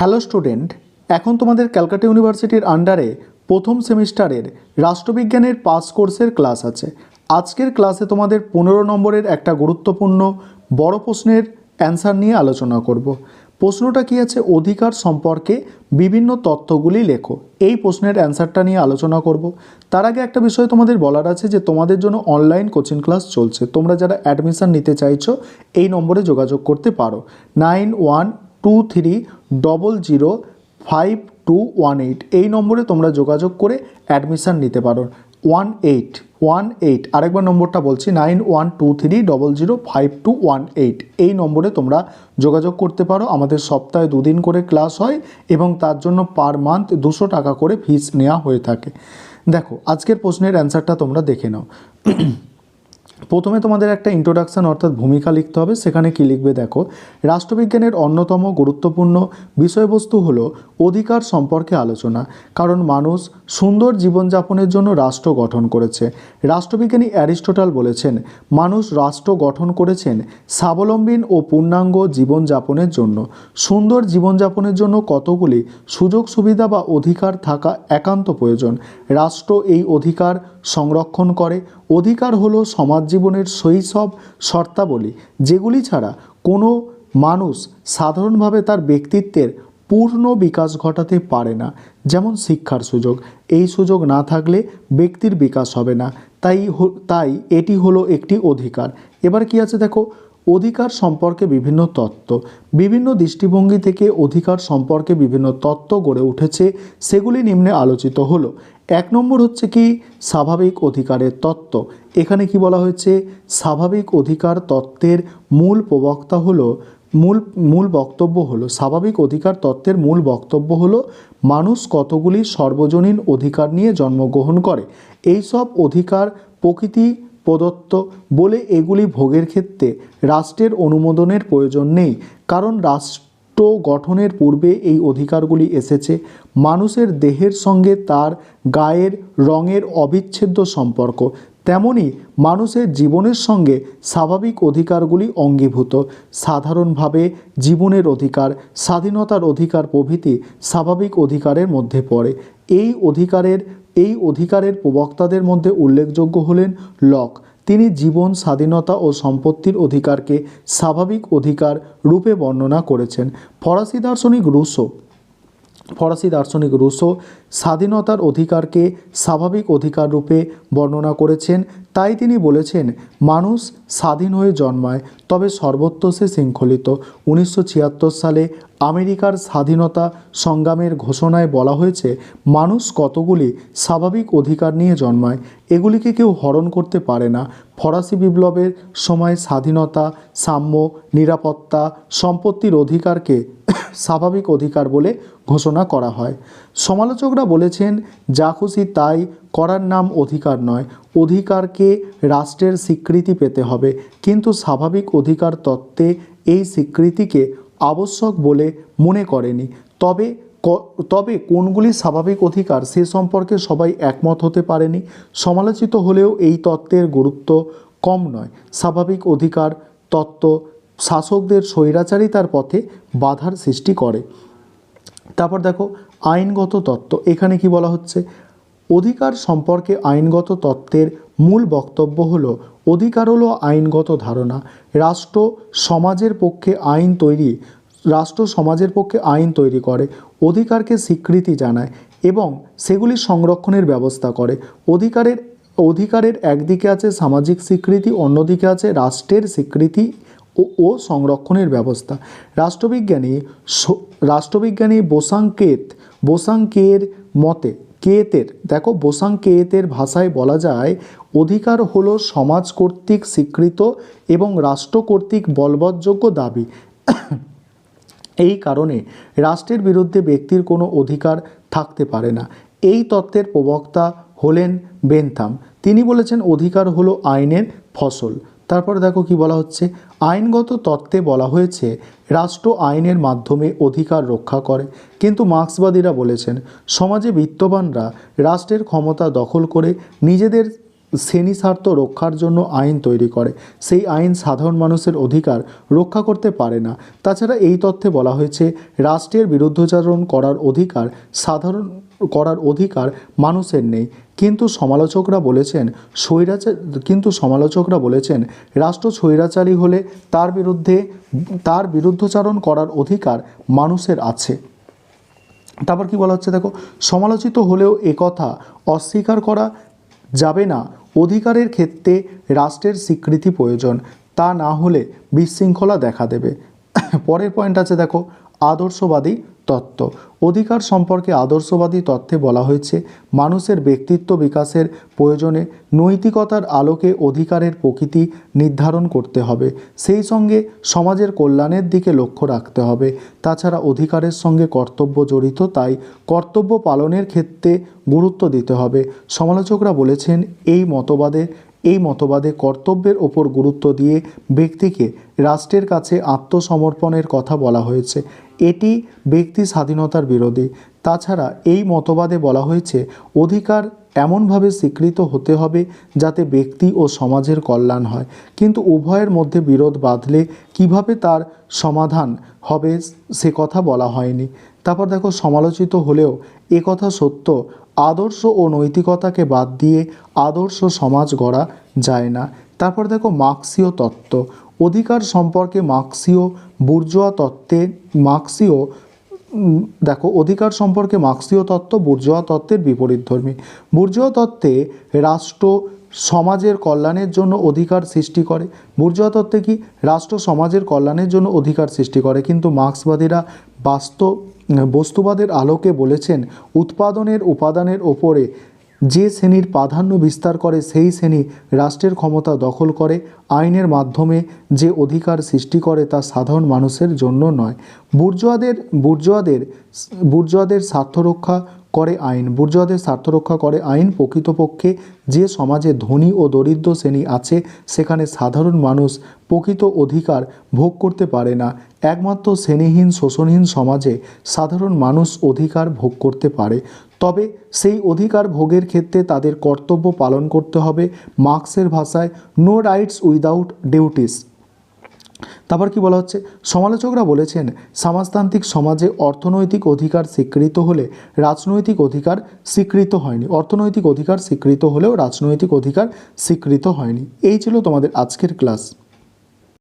Hello student, এখন তোমাদের ক্যালকাটা ইউনিভার্সিটির আন্ডারে প্রথম সেমিস্টারের রাষ্ট্রবিজ্ঞানের পাস কোর্সের ক্লাস আছে। আজকের ক্লাসে তোমাদের 15 নম্বরের একটা গুরুত্বপূর্ণ বড় প্রশ্নের অ্যান্সার নিয়ে আলোচনা করব। প্রশ্নটা কি আছে, অধিকার সম্পর্কে বিভিন্ন তথ্যগুলি লেখো। এই প্রশ্নের অ্যান্সারটা নিয়ে আলোচনা করব। তার আগে একটা বিষয় তোমাদের বলার আছে যে তোমাদের জন্য অনলাইন কোচিং ক্লাস চলছে। তোমরা যারা অ্যাডমিশন নিতে চাইছো এই নম্বরে যোগাযোগ করতে পারো 9123005218। এই নম্বরে তোমরা যোগাযোগ করে অ্যাডমিশান নিতে পারো। 18 আরেকবার নম্বরটা বলছি 9123005218। এই নম্বরে তোমরা যোগাযোগ করতে পারো। আমাদের সপ্তাহে 2 দিন করে ক্লাস হয় এবং তার জন্য পার মান্থ 200 টাকা করে ফিস নেওয়া হয়ে থাকে। দেখো আজকের প্রশ্নের অ্যান্সারটা তোমরা দেখে নাও। প্রথমে তোমাদের একটা ইন্ট্রোডাকশন অর্থাৎ ভূমিকা লিখতে হবে। সেখানে কি লিখবে দেখো, রাষ্ট্রবিজ্ঞানের অন্যতম গুরুত্বপূর্ণ বিষয়বস্তু হলো অধিকার সম্পর্কে আলোচনা। কারণ মানুষ সুন্দর জীবনযাপনের জন্য রাষ্ট্র গঠন করেছে। রাষ্ট্রবিজ্ঞানী অ্যারিস্টটল বলেছেন, মানুষ রাষ্ট্র গঠন করেছেন স্বাবলম্বী ও পূর্ণাঙ্গ জীবনযাপনের জন্য। সুন্দর জীবনযাপনের জন্য কতগুলি সুযোগ সুবিধা বা অধিকার থাকা একান্ত প্রয়োজন। রাষ্ট্র এই অধিকার সংরক্ষণ করে। অধিকার হলো সমাজ জীবনের শৈশব শর্তাবলী, যেগুলি ছাড়া কোনো মানুষ সাধারণভাবে তার ব্যক্তিত্বের পূর্ণ বিকাশ ঘটাতে পারে না। যেমন শিক্ষার সুযোগ, এই সুযোগ না থাকলে ব্যক্তির বিকাশ হবে না। তাই এটি হলো একটি অধিকার। এবার কি আছে দেখো, অধিকার সম্পর্কে বিভিন্ন তত্ত্ব। বিভিন্ন দৃষ্টিভঙ্গি থেকে অধিকার সম্পর্কে বিভিন্ন তত্ত্ব গড়ে উঠেছে, সেগুলি নিম্নে আলোচিত হলো। 1 নম্বর হচ্ছে কি স্বাভাবিক অধিকারের তত্ত্ব। এখানে কি বলা হয়েছে, স্বাভাবিক অধিকার তত্ত্বের মূল প্রবক্তা হলো মূল বক্তব্য হলো, স্বাভাবিক অধিকার তত্ত্বের মূল বক্তব্য হলো মানুষ কতগুলি সর্বজনীন অধিকার নিয়ে জন্মগ্রহণ করে। এই সব অধিকার প্রকৃতি প্রদত্ত বলে এগুলি ভোগের ক্ষেত্রে রাষ্ট্রের অনুমোদনের প্রয়োজন নেই। কারণ রাষ্ট্র গঠনের পূর্বে এই অধিকারগুলি এসেছে। মানুষের দেহের সঙ্গে তার গায়ের রঙের অবিচ্ছেদ্য সম্পর্ক, তেমনি মানুষের জীবনের সঙ্গে স্বাভাবিক অধিকারগুলি অঙ্গীভূত। সাধারণভাবে জীবনের অধিকার, স্বাধীনতার অধিকার প্রভৃতি স্বাভাবিক অধিকারের মধ্যে পড়ে। এই অধিকারের প্রবক্তাদের মধ্যে উল্লেখযোগ্য হলেন লক। তিনি জীবন, স্বাধীনতা ও সম্পত্তির অধিকারকে স্বাভাবিক অধিকার রূপে বর্ণনা করেছেন। ফরাসি দার্শনিক রুসো স্বাধীনতার অধিকারকে স্বাভাবিক অধিকার রূপে বর্ণনা করেছেন। তাই তিনি বলেছেন, মানুষ স্বাধীন হয়ে জন্মায়, তবে সর্বত্র সে শৃঙ্খলিত। 1976 সালে আমেরিকার স্বাধীনতা সংগ্রামের ঘোষণায় বলা হয়েছে, মানুষ কতগুলি স্বাভাবিক অধিকার নিয়ে জন্মায়, এগুলিকে কেউ হরণ করতে পারে না। ফরাসি বিপ্লবের সময় স্বাধীনতা, সাম্য, নিরাপত্তা, সম্পত্তির অধিকারকে স্বাভাবিক অধিকার বলে ঘোষণা করা হয়। সমালোচকরা বলেছেন, যা খুশি তাই করার নাম অধিকার নয়। অধিকারকে রাষ্ট্রের স্বীকৃতি পেতে হবে, কিন্তু স্বাভাবিক অধিকার তত্ত্বে এই স্বীকৃতিকে আবশ্যক বলে মনে করেনি। তবে কোনগুলি স্বাভাবিক অধিকার সে সম্পর্কে সবাই একমত হতে পারেনি। সমালোচিত হলেও এই তত্ত্বের গুরুত্ব কম নয়। স্বাভাবিক অধিকার তত্ত্ব শাসকদের স্বৈরাচারিতার পথে বাধার সৃষ্টি করে। তারপর দেখো আইনগত তত্ত্ব। এখানে কি বলা হচ্ছে, অধিকার সম্পর্কে আইনগত তত্ত্বের মূল বক্তব্য হলো, অধিকার হলো আইনগত ধারণা। রাষ্ট্র সমাজের পক্ষে আইন তৈরি করে, অধিকারকে স্বীকৃতি জানায় এবং সেগুলি সংরক্ষণের ব্যবস্থা করে। অধিকারের একদিকে আছে সামাজিক স্বীকৃতি, অন্যদিকে আছে রাষ্ট্রের স্বীকৃতি ও সংরক্ষণের ব্যবস্থা। রাষ্ট্রবিজ্ঞানী বোসাংকের মতে বোসাংকেতের ভাষায় বলা যায়, অধিকার হলো সমাজ কর্তৃক স্বীকৃত এবং রাষ্ট্র কর্তৃক বলবৎযোগ্য দাবি। এই কারণে রাষ্ট্রের বিরুদ্ধে ব্যক্তির কোনো অধিকার থাকতে পারে না। এই তত্ত্বের প্রবক্তা হলেন বেনথাম। তিনি বলেছেন, অধিকার হলো আইনের ফসল। তারপরে দেখো কি বলা হচ্ছে, আইনগত তত্ত্বে বলা হয়েছে, রাষ্ট্র আইনের মাধ্যমে অধিকার রক্ষা করে। কিন্তু মার্ক্সবাদীরা বলেছেন, সমাজে বিত্তবানরা রাষ্ট্রের ক্ষমতা দখল করে নিজেদের শ্রেণী স্বার্থ রক্ষার জন্য আইন তৈরি করে, সেই আইন সাধারণ মানুষের অধিকার রক্ষা করতে পারে না। তাছাড়া এই তথ্যে বলা হয়েছে রাষ্ট্রের বিরুদ্ধাচরণ করার অধিকার মানুষের নেই। কিন্তু সমালোচকরা বলেছেন রাষ্ট্র স্বৈরাচারী হলে তার বিরুদ্ধাচরণ করার অধিকার মানুষের আছে। তারপর কি বলা হচ্ছে দেখো, সমালোচিত হলেও একথা অস্বীকার করা যাবে না, অধিকারের ক্ষেত্রে রাষ্ট্রের স্বীকৃতি প্রয়োজন, তা না হলে বিশৃঙ্খলা দেখা দেবে। পরের পয়েন্ট আছে দেখো, আদর্শবাদী তত্ত্ব। অধিকার সম্পর্কে আদর্শবাদী তত্ত্বে বলা হয়েছে মানুষের ব্যক্তিত্ব বিকাশের প্রয়োজনে নৈতিকতার আলোকে অধিকারের প্রকৃতি নির্ধারণ করতে হবে, সেই সঙ্গে সমাজের কল্যাণের দিকে লক্ষ্য রাখতে হবে। তাছাড়া অধিকারের সঙ্গে কর্তব্য জড়িত, তাই কর্তব্য পালনের ক্ষেত্রে গুরুত্ব দিতে হবে। সমালোচকরা বলেছেন এই মতবাদে কর্তব্যের ওপর গুরুত্ব দিয়ে ব্যক্তিকে রাষ্ট্রের কাছে আত্মসমর্পণের কথা বলা হয়েছে, এটি ব্যক্তি স্বাধীনতার বিরোধী। তাছাড়া এই মতবাদে বলা হয়েছে অধিকার এমনভাবে স্বীকৃত হতে হবে যাতে ব্যক্তি ও সমাজের কল্যাণ হয়, কিন্তু উভয়ের মধ্যে বিরোধ বাঁধলে কিভাবে তার সমাধান হবে সে কথা বলা হয়নি। তারপর দেখো, সমালোচিত হলেও একথা সত্য, আদর্শ ও নৈতিকতাকে বাদ দিয়ে আদর্শ সমাজ গড়া যায় না। তারপর দেখো, মার্ক্সীয় তত্ত্ব। অধিকার সম্পর্কে মার্ক্সীয় তত্ত্ব বুর্জোয়া তত্ত্বের বিপরীতধর্মী। বুর্জোয়া তত্ত্বে রাষ্ট্র সমাজের কল্যাণের জন্য অধিকার সৃষ্টি করে। বুর্জোয়া তত্ত্বে কি রাষ্ট্র সমাজের কল্যাণের জন্য অধিকার সৃষ্টি করে, কিন্তু মার্ক্সবাদীরা বস্তুবাদের আলোকে বলেছেন উৎপাদনের উপাদানের ওপরে যে শ্রেণীর প্রাধান্য বিস্তার করে সেই শ্রেণী রাষ্ট্রের ক্ষমতা দখল করে, আইনের মাধ্যমে যে অধিকার সৃষ্টি করে তা সাধারণ মানুষের জন্য নয়। বুর্জোয়াদের স্বার্থরক্ষা করে আইন। প্রকৃতপক্ষে যে সমাজে ধনী ও দরিদ্র শ্রেণী আছে সেখানে সাধারণ মানুষ প্রকৃত অধিকার ভোগ করতে পারে না। একমাত্র শ্রেণীহীন শোষণহীন সমাজে সাধারণ মানুষ অধিকার ভোগ করতে পারে, তবে সেই অধিকার ভোগের ক্ষেত্রে তাদের কর্তব্য পালন করতে হবে। মার্ক্সের ভাষায় নো রাইটস উইদাউট ডিউটিস। তারপর কি বলা হচ্ছে, সমালোচকরা বলেছেন সমাজতান্ত্রিক সমাজে অর্থনৈতিক অধিকার স্বীকৃত হলে রাজনৈতিক অধিকার স্বীকৃত হয়নি। অর্থনৈতিক অধিকার স্বীকৃত হলেও রাজনৈতিক অধিকার স্বীকৃত হয়নি। এই ছিল তোমাদের আজকের ক্লাস।